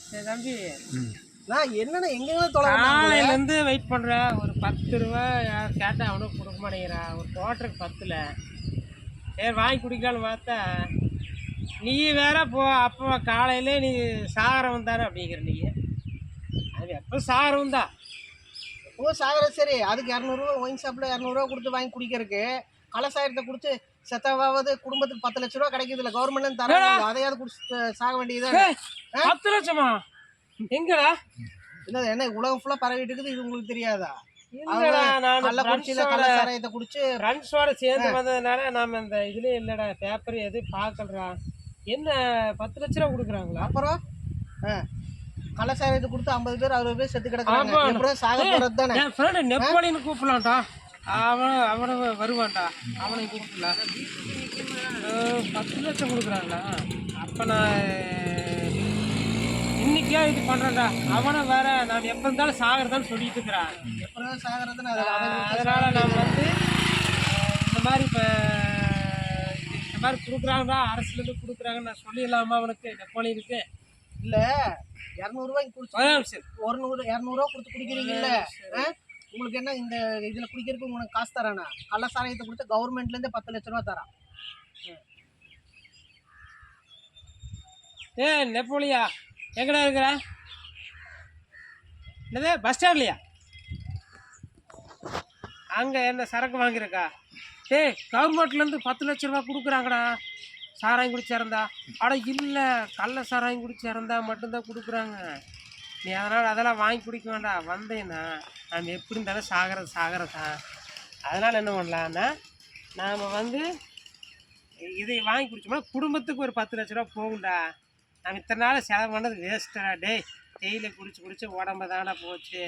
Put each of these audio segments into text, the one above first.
சரி தம்பி, நான் என்னன்னா எங்கெங்க தொலை காலையிலேருந்து வெயிட் பண்ணுறேன். ஒரு 10 ரூபா கேட்டால் அவனும் கொடுக்க மாட்டேங்கிறான். ஒரு குவார்ட்டருக்கு 10ல். சரி வாங்கி குடிக்கலான்னு பார்த்தா, நீ வேற போ. அப்போ காலையிலே நீ சாகரவன் தானே அப்படிங்கிற நீ. அது எப்போ சாகரவன் தான். ஓ சாகரம் சரி, அதுக்கு 200 ஒயின் ஷாப்பில் 200 கொடுத்து வாங்கி குடிக்கிறதுக்கு கலசாயத்தை கொடுத்து செத்தவாவது குடும்பத்துக்கு 10 லட்ச ரூபா கிடைக்குது இல்லை, கவர்மெண்ட்லேருந்து தராங்க. அதையாவது குடிச்சு சாக வேண்டியதுதானே. 10 லட்சமா எங்கடா? இல்லை என்ன உலகம் ஃபுல்லாக பரவிட்டு இருக்குது, இது உங்களுக்கு தெரியாதா? இல்லடா, நான் கள்ளக்குறிச்சியில கள்ளசாராயத்தை குடிச்சு ஃப்ரெண்ட்ஸோட சேர்ந்து வந்ததுனால நாம் இந்த இதுலேயே இல்லைடா, பேப்பர் எதுவும் பார்க்கலடா. என்ன 10 லட்ச ரூபா கொடுக்குறாங்களா? அப்புறம் கள்ளசாராயத்தை கொடுத்து 50 பேர் 60 பேர் செத்து கிடக்குறாங்க. அப்புறம் சாக போகிறது தானே. என் ஃப்ரெண்டு நெப்போலியன் கூப்பிடலாம்டா. அவனை வருவான்டா, அவனை கூப்பிடலாம். 10 லட்சம் கொடுக்குறாங்களா? அப்போ நான் இன்னைக்கே இது பண்ணுறேன்டா. அவனை வேற நான் எப்போ இருந்தாலும் சாகிறதான்னு சொல்லிட்டு இருக்கிறான். எப்போ சாகிறதுன்னு அதனால் நான் வந்து இந்த மாதிரி இப்போ இந்த மாதிரி கொடுக்குறாங்கடா, அரசுலேருந்து கொடுக்குறாங்கன்னு நான் சொல்லிடலாமா அவனுக்கு, நெப்போலியனுக்கு? இல்லை 200 ரூபாய்க்கு குடிச்சு 200 கொடுத்து குடிக்கிறீங்கல்ல, உங்களுக்கு என்ன இந்த இதில் குடிக்கிறதுக்கு உங்களுக்கு காசு தரானா? கள்ளசாராயத்தை கொடுத்து கவர்மெண்ட்லேருந்து 10 லட்ச ரூபா தரான். நெப்போலியா எங்கடா இருக்கிற? என்னது பஸ் ஸ்டாண்ட்லையா? அங்கே என்ன சரக்கு வாங்கியிருக்கா? கவர்மெண்ட்லேருந்து 10 லட்ச ரூபா கொடுக்குறாங்கடா சாராயம் குடிச்சு இறந்தா. அட இல்லை, கள்ள சாராயம் குடிச்சு இறந்தா மட்டும்தான் கொடுக்குறாங்க. நீ அதெல்லாம் வாங்கி குடிக்க வேண்டாம். வந்தேன்னா நாம் எப்படி இருந்தாலும் சாகிறதான். அதனால் என்ன பண்ணலான்னா, நாம் வந்து இதை வாங்கி குடிச்சோம்னா குடும்பத்துக்கு ஒரு 10 லட்ச ரூபா போகும்டா. நம்ம இத்தனை நாள் செலவு பண்ணது வேஸ்ட்டடா. டெய்லி குடிச்சு உடம்பு தானடா போச்சு.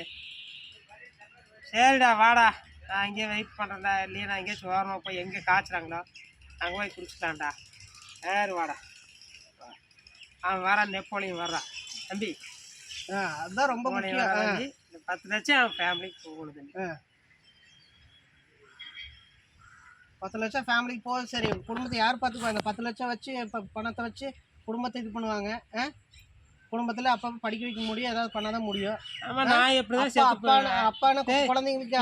சரிடா வாடா, நான் இங்கேயே வெயிட் பண்ணுறேன்டா. இல்லையா நான் எங்கேயாச்சும் ஓரமாக போய் எங்கே காய்ச்சுறாங்களோ அங்கே போய் குடிச்சிக்கலாம்டா. சரி வாடா. அவன் வரான், நெப்போலியன் வர்றான் தம்பி. அதுதான் ரொம்ப முக்கியம். இந்த 10 லட்சம் அவன் ஃபேமிலிக்கு போகணும் தம்பி. 10 லட்சம் ஃபேமிலிக்கு போக சரி, குடும்பத்தை யார் பார்த்துக்குவாங்க? இந்த 10 லட்சம் வச்சு இப்போ பணத்தை வச்சு குடும்பத்தை இது பண்ணுவாங்க. குடும்பத்தில் அப்பா படிக்க வைக்க முடியும், ஏதாவது பண்ணாதான் முடியும். ஆமாம், நான் எப்படிதான் அப்பான குழந்தைங்களுக்கு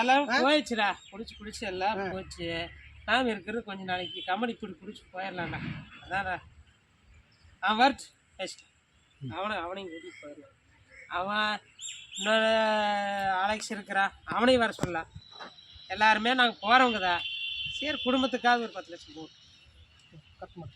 எல்லாம் போயிடுச்சுடா. குடிச்சு எல்லாம் போச்சு. நாம் இருக்கிறது கொஞ்சம் நாளைக்கு கம்பெனி குடிச்சு போயிடலாம்டா. அதான்டா அவன் வர்ட் பெஸ்ட். அவனையும் கூட்டிகிட்டு போயிடலாம். அவன் இன்னொரு அலெக்ஸ் இருக்கிறா, அவனையும் வர சொல்லலாம். எல்லாருமே நாங்கள் போகிறவங்க தான். சரி குடும்பத்துக்காக ஒரு 10 லட்சம் போகும்.